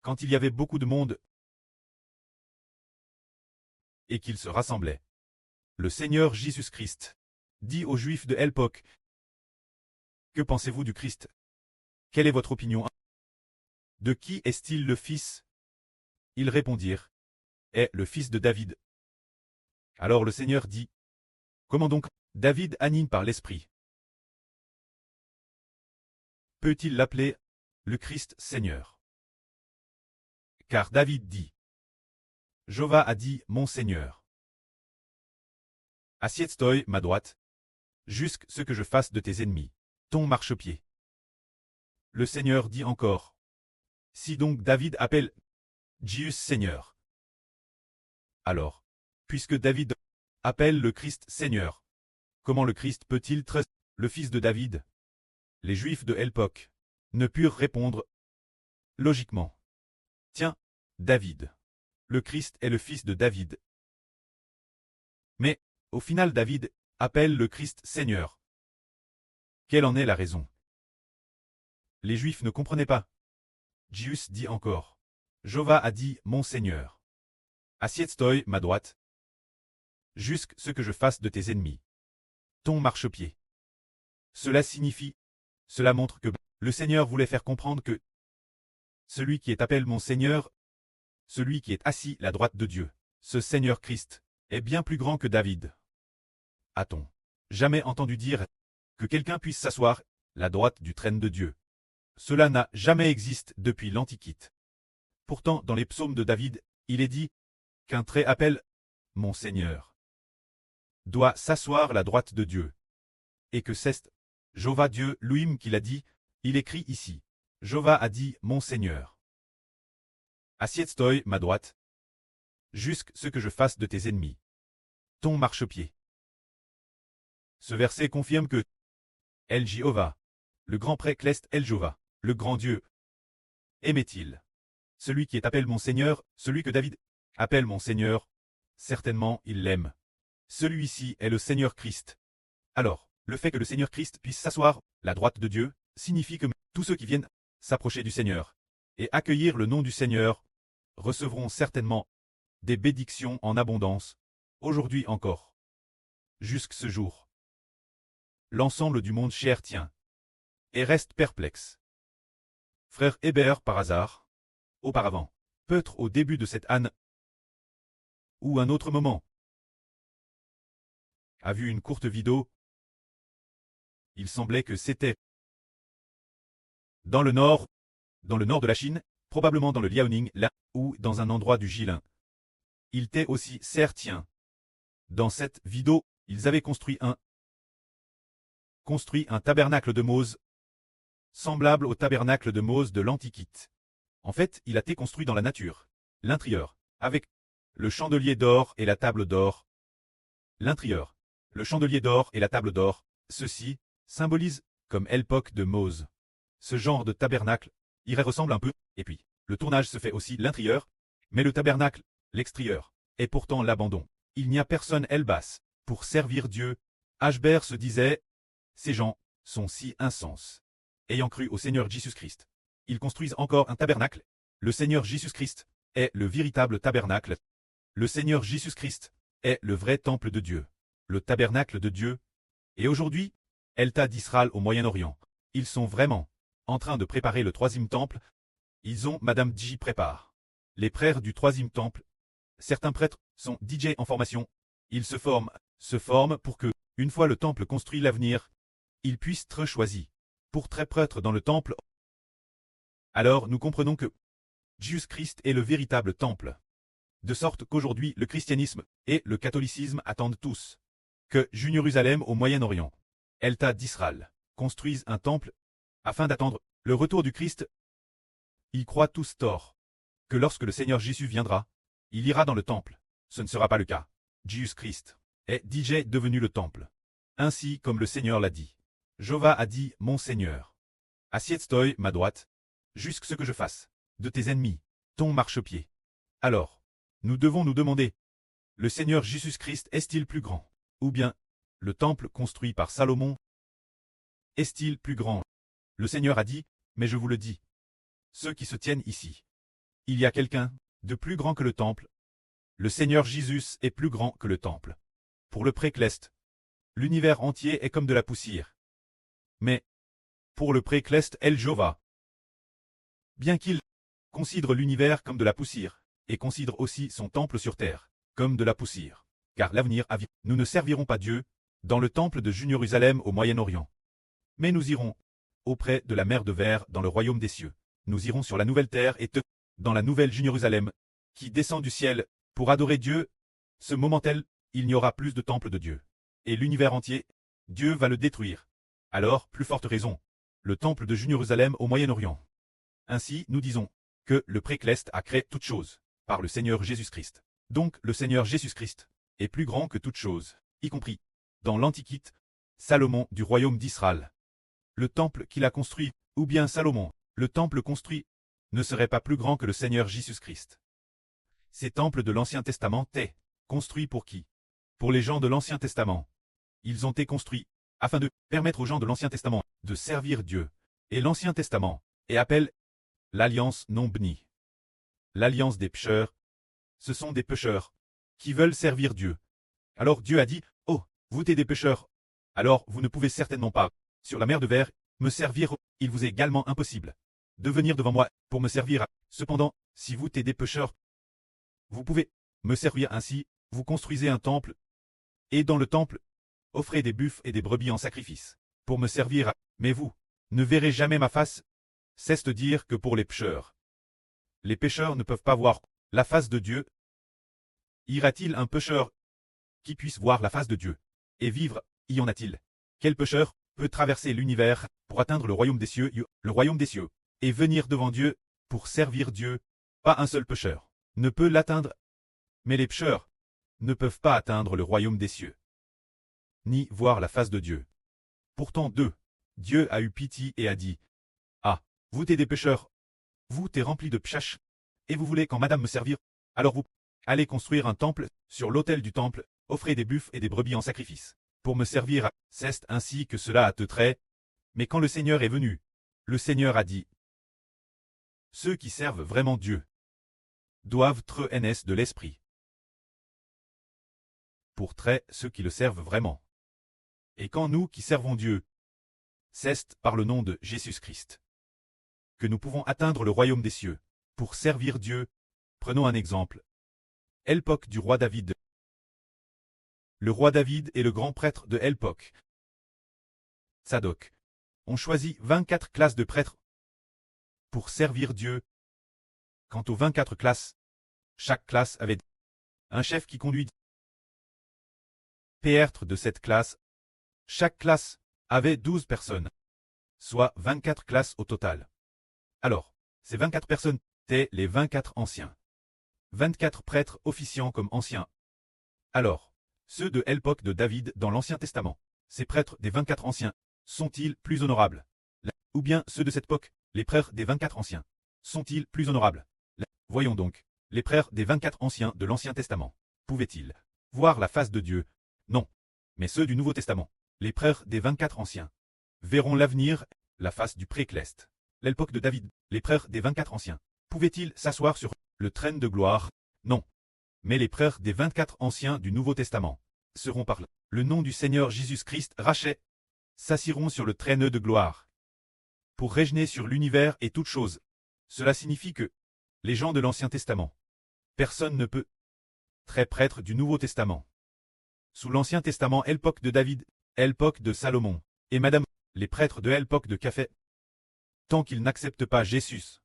quand il y avait beaucoup de monde et qu'ils se rassemblaient. Le Seigneur Jésus-Christ dit aux Juifs de l'époque: Que pensez-vous du Christ? Quelle est votre opinion? De qui est-il le fils? Ils répondirent: Est le fils de David. Alors le Seigneur dit: Comment donc David anime par l'Esprit peut-il l'appeler le Christ Seigneur? Car David dit: Jéhovah a dit, mon Seigneur. Assieds-toi, ma droite, jusqu'à ce que je fasse de tes ennemis ton marchepied. Le Seigneur dit encore: Si donc David appelle Jésus Seigneur, alors, puisque David appelle le Christ Seigneur, comment le Christ peut-il être le fils de David? Les Juifs de l'époque ne purent répondre logiquement: Tiens, David, le Christ est le fils de David. Mais, au final David appelle le Christ Seigneur. Quelle en est la raison? Les Juifs ne comprenaient pas. Jésus dit encore: Jéhovah a dit, mon Seigneur. Assieds-toi, ma droite, jusqu'à ce que je fasse de tes ennemis ton marchepied. Cela signifie, cela montre que le Seigneur voulait faire comprendre que celui qui est appelé mon Seigneur, celui qui est assis à la droite de Dieu, ce Seigneur Christ, est bien plus grand que David. A-t-on jamais entendu dire que quelqu'un puisse s'asseoir à la droite du trône de Dieu? Cela n'a jamais existé depuis l'Antiquité. Pourtant, dans les psaumes de David, il est dit qu'un trait appelle mon Seigneur doit s'asseoir à la droite de Dieu. Et que c'est Jéhovah Dieu lui-même qui l'a dit, il écrit ici: Jéhovah a dit, mon Seigneur. Assieds-toi, ma droite, jusqu'à ce que je fasse de tes ennemis ton marchepied. Ce verset confirme que El Jéhovah, le grand prêtre El Jéhovah, le grand Dieu, aimait-il celui qui est appelé mon Seigneur, celui que David appelle mon Seigneur? Certainement il l'aime. Celui-ci est le Seigneur Christ. Alors, le fait que le Seigneur Christ puisse s'asseoir à la droite de Dieu signifie que tous ceux qui viennent s'approcher du Seigneur et accueillir le nom du Seigneur recevront certainement des bénédictions en abondance, aujourd'hui encore. Jusqu'à ce jour, l'ensemble du monde cher tient et reste perplexe. Frère Hébert, par hasard, auparavant, peut-être au début de cette année, ou un autre moment, a vu une courte vidéo. Il semblait que c'était dans le nord de la Chine, probablement dans le Liaoning, là, ou dans un endroit du Jilin. Il était aussi certain. Dans cette vidéo, ils avaient construit un tabernacle de Mose, semblable au tabernacle de Mose de l'Antiquité. En fait, il a été construit dans la nature. L'intérieur, avec le chandelier d'or et la table d'or. L'intérieur, le chandelier d'or et la table d'or, ceci symbolise comme l'époque de Mose. Ce genre de tabernacle, il ressemble un peu, et puis, le tournage se fait aussi l'intérieur, mais le tabernacle, l'extérieur, est pourtant l'abandon. Il n'y a personne basse pour servir Dieu. Ashbert se disait: ces gens sont si insensés. Ayant cru au Seigneur Jésus-Christ, ils construisent encore un tabernacle. Le Seigneur Jésus-Christ est le véritable tabernacle. Le Seigneur Jésus-Christ est le vrai temple de Dieu, le tabernacle de Dieu. Et aujourd'hui, l'État d'Israël au Moyen-Orient, ils sont vraiment en train de préparer le troisième temple. Ils ont Madame J prépare les prêtres du troisième temple. Certains prêtres sont DJ en formation. Ils se forment pour que, une fois le temple construit l'avenir, ils puissent être choisis pour être prêtres dans le temple. Alors nous comprenons que Jésus-Christ est le véritable temple. De sorte qu'aujourd'hui le christianisme et le catholicisme attendent tous que Jérusalem au Moyen-Orient, l'État d'Israël, construise un temple afin d'attendre le retour du Christ. Ils croient tous tort que lorsque le Seigneur Jésus viendra, il ira dans le temple. Ce ne sera pas le cas. Jésus-Christ est déjà devenu le temple. Ainsi comme le Seigneur l'a dit. Jéhovah a dit, mon Seigneur. Assieds-toi, ma droite, jusqu'à ce que je fasse de tes ennemis ton marchepied. Alors, nous devons nous demander, le Seigneur Jésus-Christ est-il plus grand? Ou bien, le temple construit par Salomon est-il plus grand? Le Seigneur a dit, mais je vous le dis, ceux qui se tiennent ici, Il y a quelqu'un de plus grand que le temple. Le Seigneur Jésus est plus grand que le temple. Pour le précleste, l'univers entier est comme de la poussière. Mais, pour le précleste El Jova, bien qu'il considère l'univers comme de la poussière, et considère aussi son temple sur terre comme de la poussière, car l'avenir a vu, nous ne servirons pas Dieu dans le temple de Jérusalem au Moyen-Orient. Mais nous irons auprès de la mer de verre dans le royaume des cieux. Nous irons sur la nouvelle terre et dans la nouvelle Jérusalem, qui descend du ciel, pour adorer Dieu. Ce moment-tel, il n'y aura plus de temple de Dieu. Et l'univers entier, Dieu va le détruire. Alors, plus forte raison, le temple de Jérusalem au Moyen-Orient. Ainsi, nous disons que le précleste a créé toutes choses, par le Seigneur Jésus-Christ. Donc, le Seigneur Jésus-Christ est plus grand que toutes choses, y compris, dans l'Antiquité, Salomon du royaume d'Israël. Le temple qu'il a construit, ou bien Salomon, le temple construit, ne serait pas plus grand que le Seigneur Jésus-Christ. Ces temples de l'Ancien Testament étaient construits pour qui? Pour les gens de l'Ancien Testament. Ils ont été construits afin de permettre aux gens de l'Ancien Testament de servir Dieu. Et l'Ancien Testament est appelé l'Alliance non bénie. L'Alliance des pécheurs. Ce sont des pécheurs qui veulent servir Dieu. Alors Dieu a dit, « Oh, vous êtes des pécheurs. Alors vous ne pouvez certainement pas, sur la mer de verre, me servir. Il vous est également impossible de venir devant moi pour me servir. Cependant, si vous êtes des pécheurs, vous pouvez me servir ainsi. Vous construisez un temple, et dans le temple, offrez des buffles et des brebis en sacrifice pour me servir. Mais vous ne verrez jamais ma face. » C'est de dire que pour les pécheurs, les pécheurs ne peuvent pas voir la face de Dieu. Ira-t-il un pécheur qui puisse voir la face de Dieu et vivre? Y en a-t-il? Quel pécheur peut traverser l'univers pour atteindre le royaume des cieux, et venir devant Dieu pour servir Dieu? Pas un seul pécheur ne peut l'atteindre. Mais les pécheurs ne peuvent pas atteindre le royaume des cieux, ni voir la face de Dieu. Pourtant Dieu a eu pitié et a dit, « Ah, vous êtes des pécheurs, vous êtes remplis de péchés, et vous voulez quand madame me servir, alors vous allez construire un temple, sur l'autel du temple, offrez des buffles et des brebis en sacrifice, pour me servir. » C'est ainsi que cela a te trait. Mais quand le Seigneur est venu, le Seigneur a dit, « Ceux qui servent vraiment Dieu doivent être de l'esprit. » Pour ceux qui le servent vraiment. Et quand nous qui servons Dieu, c'est par le nom de Jésus-Christ que nous pouvons atteindre le royaume des cieux. Pour servir Dieu, prenons un exemple. L'époque du roi David. Le roi David est le grand prêtre de l'époque. Tsadok. On choisit 24 classes de prêtres pour servir Dieu. Quant aux 24 classes, chaque classe avait un chef qui conduit. Prêtres de cette classe, chaque classe avait 12 personnes, soit 24 classes au total. Alors, ces 24 personnes étaient les 24 anciens. 24 prêtres officiant comme anciens. Alors, ceux de l'époque de David dans l'Ancien Testament, ces prêtres des 24 anciens, sont-ils plus honorables? Ou bien ceux de cette époque, les prêtres des 24 anciens, sont-ils plus honorables? Voyons donc, les prêtres des 24 anciens de l'Ancien Testament, pouvaient-ils voir la face de Dieu? Non. Mais ceux du Nouveau Testament, les prêtres des 24 anciens, verront l'avenir, la face du précleste. L'époque de David, les prêtres des 24 anciens, pouvaient-ils s'asseoir sur le trône de gloire? Non. Mais les prêtres des 24 anciens du Nouveau Testament seront par le nom du Seigneur Jésus-Christ rachetés, s'assiront sur le trône de gloire pour régner sur l'univers et toutes choses. Cela signifie que les gens de l'Ancien Testament, personne ne peut être prêtre du Nouveau Testament. Sous l'Ancien Testament, l'époque de David, l'époque de Salomon, et madame, les prêtres de l'époque de Café, tant qu'ils n'acceptent pas Jésus,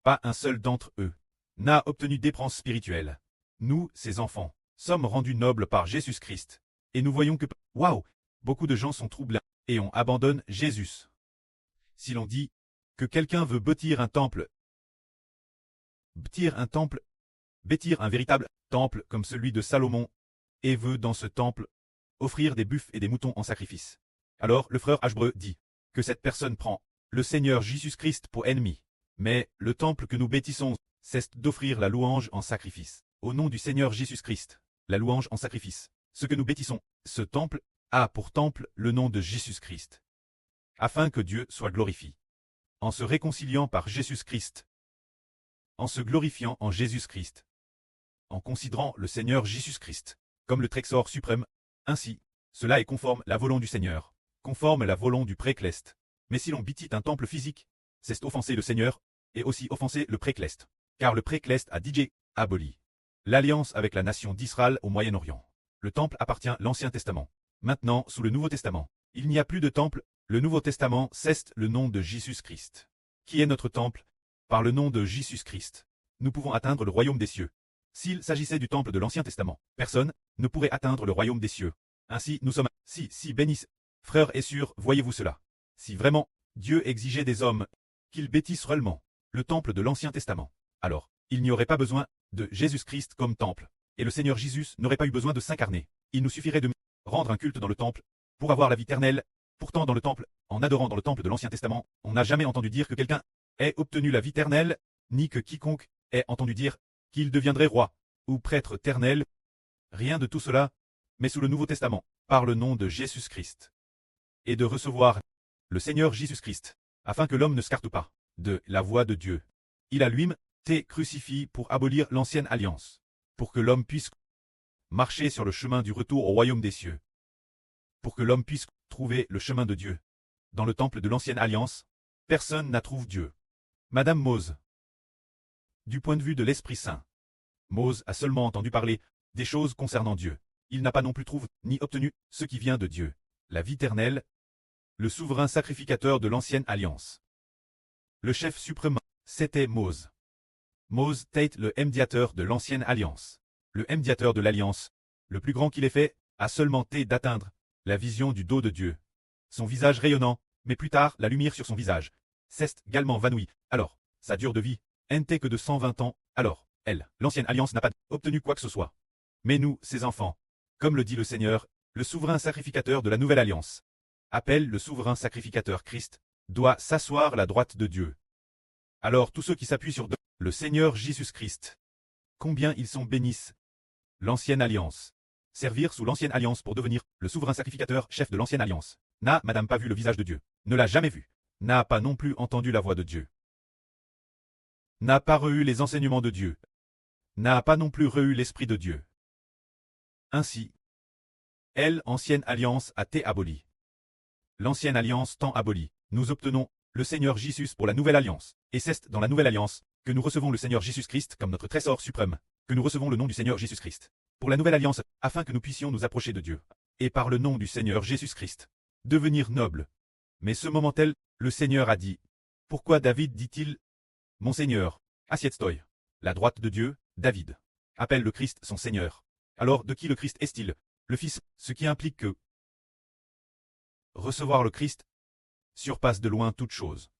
pas un seul d'entre eux n'a obtenu d'épreuves spirituelles. Nous, ses enfants, sommes rendus nobles par Jésus-Christ, et nous voyons que, waouh, beaucoup de gens sont troublés et on abandonne Jésus. Si l'on dit que quelqu'un veut bâtir un temple, bâtir un véritable temple comme celui de Salomon, et veut dans ce temple offrir des buffles et des moutons en sacrifice. Alors le frère Ashbreu dit que cette personne prend le Seigneur Jésus-Christ pour ennemi. Mais le temple que nous bâtissons, c'est d'offrir la louange en sacrifice. Au nom du Seigneur Jésus-Christ, la louange en sacrifice. Ce que nous bâtissons, ce temple, a pour temple le nom de Jésus-Christ. Afin que Dieu soit glorifié. En se réconciliant par Jésus-Christ. en se glorifiant en Jésus-Christ, en considérant le Seigneur Jésus-Christ comme le Trésor suprême. Ainsi, cela est conforme à la volonté du Seigneur, conforme à la volonté du précleste. Mais si l'on bâtit un temple physique, c'est offenser le Seigneur, et aussi offenser le précleste. Car le précleste a DJ aboli l'alliance avec la nation d'Israël au Moyen-Orient. Le temple appartient à l'Ancien Testament. Maintenant, sous le Nouveau Testament, il n'y a plus de temple. Le Nouveau Testament cesse le nom de Jésus-Christ. Qui est notre temple? Par le nom de Jésus-Christ, nous pouvons atteindre le royaume des cieux. S'il s'agissait du temple de l'Ancien Testament, personne ne pourrait atteindre le royaume des cieux. Ainsi, nous sommes si bénissent. Frères et sœurs, voyez-vous cela? Si vraiment, Dieu exigeait des hommes qu'ils bâtissent réellement le temple de l'Ancien Testament, alors, il n'y aurait pas besoin de Jésus-Christ comme temple. Et le Seigneur Jésus n'aurait pas eu besoin de s'incarner. Il nous suffirait de rendre un culte dans le temple pour avoir la vie éternelle. Pourtant, dans le temple, en adorant dans le temple de l'Ancien Testament, on n'a jamais entendu dire que quelqu'un ait obtenu la vie éternelle, ni que quiconque ait entendu dire qu'il deviendrait roi ou prêtre éternel. Rien de tout cela, mais sous le Nouveau Testament, par le nom de Jésus-Christ. Et de recevoir le Seigneur Jésus-Christ, afin que l'homme ne s'écarte pas de la voie de Dieu. Il a lui-même été crucifié pour abolir l'ancienne alliance, pour que l'homme puisse marcher sur le chemin du retour au royaume des cieux, pour que l'homme puisse trouver le chemin de Dieu. Dans le temple de l'ancienne alliance, personne n'a trouvé Dieu. Madame Mose. Du point de vue de l'Esprit Saint, Mose a seulement entendu parler des choses concernant Dieu. Il n'a pas non plus trouvé ni obtenu ce qui vient de Dieu, la vie éternelle, le souverain sacrificateur de l'ancienne alliance. Le chef suprême, c'était Mose. Mose était le médiateur de l'ancienne alliance. Le médiateur de l'alliance, le plus grand qu'il ait fait, a seulement été d'atteindre la vision du dos de Dieu. Son visage rayonnant, mais plus tard la lumière sur son visage, s'est également vanouie. Alors, sa durée de vie n'était que de 120 ans. Alors, l'ancienne alliance n'a pas obtenu quoi que ce soit. Mais nous, ses enfants, comme le dit le Seigneur, le souverain sacrificateur de la nouvelle alliance, appelle le souverain sacrificateur Christ, doit s'asseoir à la droite de Dieu. Alors tous ceux qui s'appuient sur le Seigneur Jésus-Christ, combien ils sont bénissent. L'ancienne alliance. Servir sous l'ancienne alliance pour devenir le souverain sacrificateur chef de l'ancienne alliance. N'a, madame, pas vu le visage de Dieu. Ne l'a jamais vu. N'a pas non plus entendu la voix de Dieu. N'a pas reçu les enseignements de Dieu. N'a pas non plus reçu l'Esprit de Dieu. Ainsi, l'ancienne alliance a été abolie. L'ancienne alliance tant abolie, nous obtenons le Seigneur Jésus pour la nouvelle alliance. Et c'est dans la nouvelle alliance que nous recevons le Seigneur Jésus-Christ comme notre trésor suprême, que nous recevons le nom du Seigneur Jésus-Christ. Pour la nouvelle alliance, afin que nous puissions nous approcher de Dieu. Et par le nom du Seigneur Jésus-Christ, devenir noble. Mais ce moment-là, le Seigneur a dit. Pourquoi David dit-il? Mon Seigneur, assieds-toi. La droite de Dieu, David, appelle le Christ son Seigneur. Alors de qui le Christ est-il? Le Fils, ce qui implique que recevoir le Christ surpasse de loin toute chose.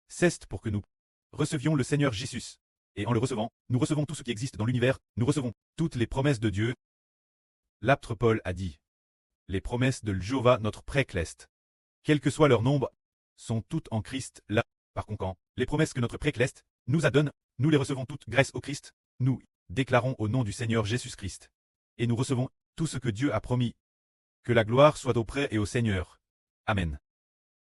C'est pour que nous recevions le Seigneur Jésus. Et en le recevant, nous recevons tout ce qui existe dans l'univers, nous recevons toutes les promesses de Dieu. L'apôtre Paul a dit. Les promesses de Jéhovah notre précleste, quel que soit leur nombre, sont toutes en Christ là. Par conséquent, les promesses que notre précleste nous a données, nous les recevons toutes grâce au Christ. Nous déclarons au nom du Seigneur Jésus-Christ. Et nous recevons tout ce que Dieu a promis. Que la gloire soit auprès et au Seigneur. Amen.